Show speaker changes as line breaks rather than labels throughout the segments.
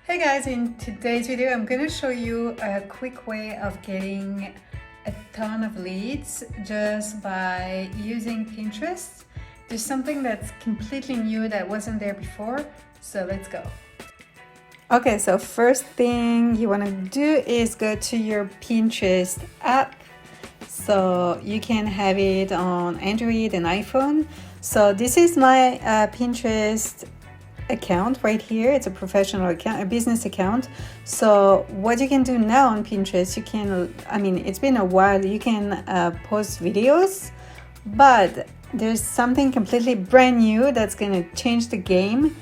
Hey guys, in today's video I'm going to show you a quick way of getting a ton of leads just by using Pinterest. There's something that's completely new that wasn't there before, so let's go. Okay, so first thing you want to do is go to your Pinterest app. So you can have it on Android and iPhone. So this is my Pinterest account right here. It's a professional account, a business account. So what you can do now on Pinterest, you can, it's been a while, you can post videos, but there's something completely brand new that's going to change the game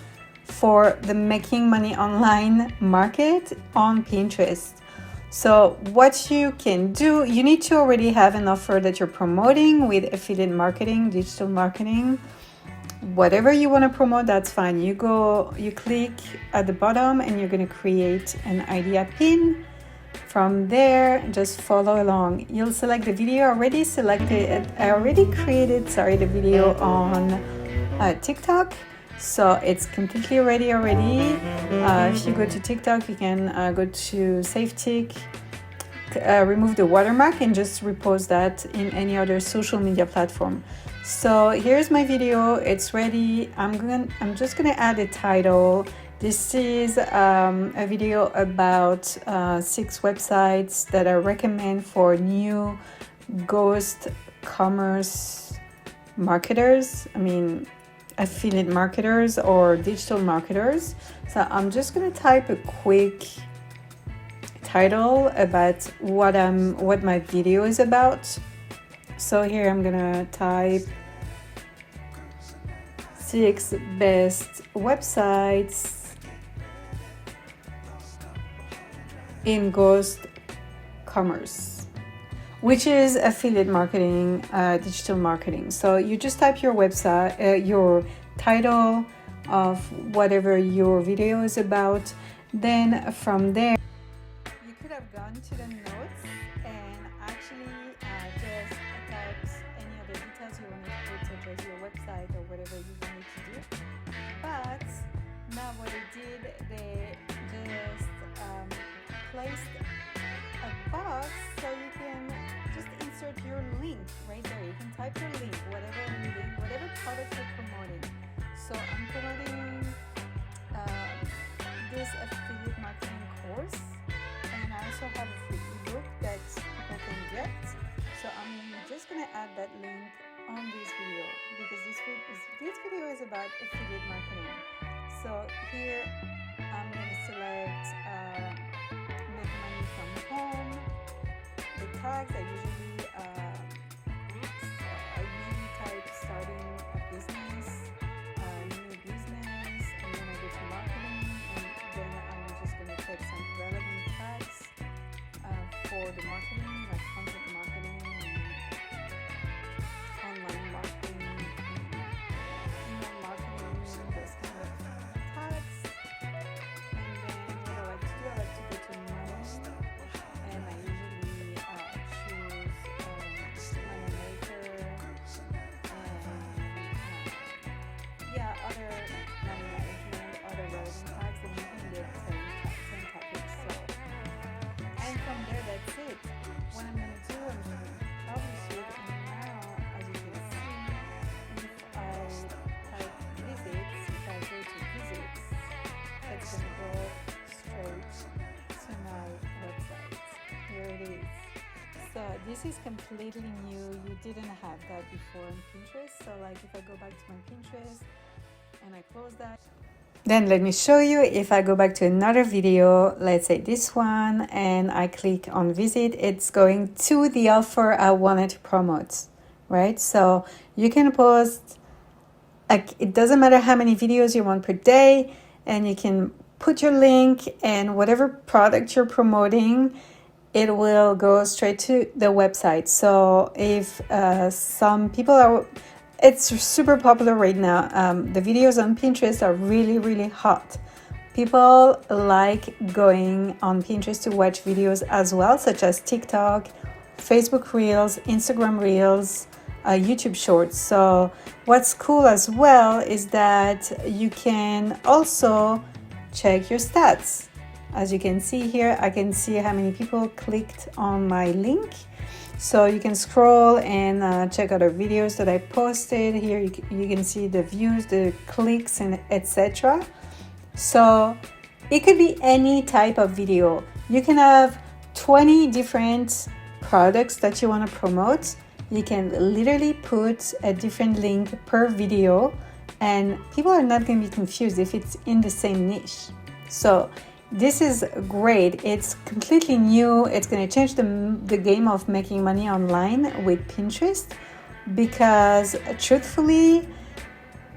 for the making money online market on Pinterest. So what you can do, you need to already have an offer that you're promoting with affiliate marketing, digital marketing. Whatever you want to promote, that's fine. You click at the bottom and you're going to create an idea pin. From there, just follow along. You'll select the video. I already created the video on TikTok, so it's completely ready already. If you go to TikTok, you can go to Save Tick, remove the watermark, and just repost that in any other social media platform. So here's my video, it's ready. I'm just gonna add a title. This is a video about 6 websites that I recommend for new ghost commerce marketers, affiliate marketers or digital marketers. So I'm just gonna type a quick title about what my video is about. So here I'm gonna type 6 best websites in ghost commerce, which is affiliate marketing, digital marketing. So you just type your website, your title of whatever your video is about. Then from there, you could have gone to the notes and actually just typed any other details you wanted to put, such as your website or whatever you wanted to do. But now what they did, they just placed a box so you can just insert your link right there. You can type your link, whatever product you're promoting. So I'm promoting this affiliate marketing course, and I also have a free ebook that people can get. So I'm just gonna add that link on this video because this video is about affiliate marketing. So here I'm gonna select make money from home. The tags I usually type starting a business, new business, and then I go to marketing, and then I'm just gonna take some relevant tags for the marketing, like content marketing, online marketing, email marketing, those kind of tags. And then what I like to do, I like to go to money, and I usually choose money maker and other money management, other relevant tags, and you can get 10 topics. So, and from there, that's it. What I'm going to do, I'm going to publish it, and now, as you can see, if I type visits, if I go to visits, it's going to go straight to my website. Here it is. So this is completely new. You didn't have that before on Pinterest. So like if I go back to my Pinterest and I close that, then let me show you. If I go back to another video, let's say this one, and I click on visit, it's going to the offer I wanted to promote, right? So you can post, like, it doesn't matter how many videos you want per day, and you can put your link and whatever product you're promoting, it will go straight to the website. So if some people it's super popular right now. The videos on Pinterest are really, really hot. People like going on Pinterest to watch videos as well, such as TikTok, Facebook Reels, Instagram Reels, YouTube Shorts. So what's cool as well is that you can also check your stats. As you can see here, I can see how many people clicked on my link. So you can scroll and check other videos that I posted. Here you can see the views, the clicks, and etc. So it could be any type of video. You can have 20 different products that you want to promote. You can literally put a different link per video, and people are not going to be confused if it's in the same niche. So this is great. It's completely new. It's going to change the game of making money online with Pinterest, because truthfully,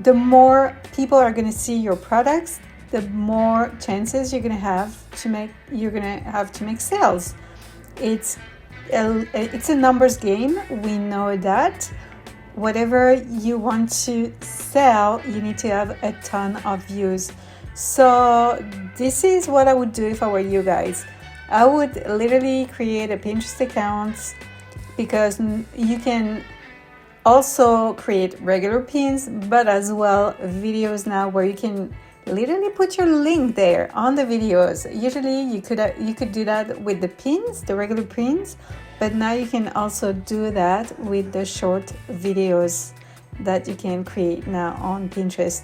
the more people are going to see your products, the more chances you're going to have to make sales. It's a numbers game. We know that whatever you want to sell, you need to have a ton of views. So this is what I would do if I were you guys. I would literally create a Pinterest account, because you can also create regular pins, but as well videos now, where you can literally put your link there on the videos. Usually you could do that with the pins, the regular pins, but now you can also do that with the short videos that you can create now on Pinterest.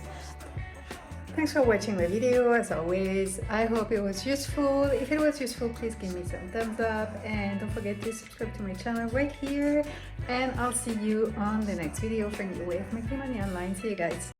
Thanks for watching my video. As always, I hope it was useful. If it was useful, please give me some thumbs up, and don't forget to subscribe to my channel right here, and I'll see you on the next video for a new way of making money online. See you guys.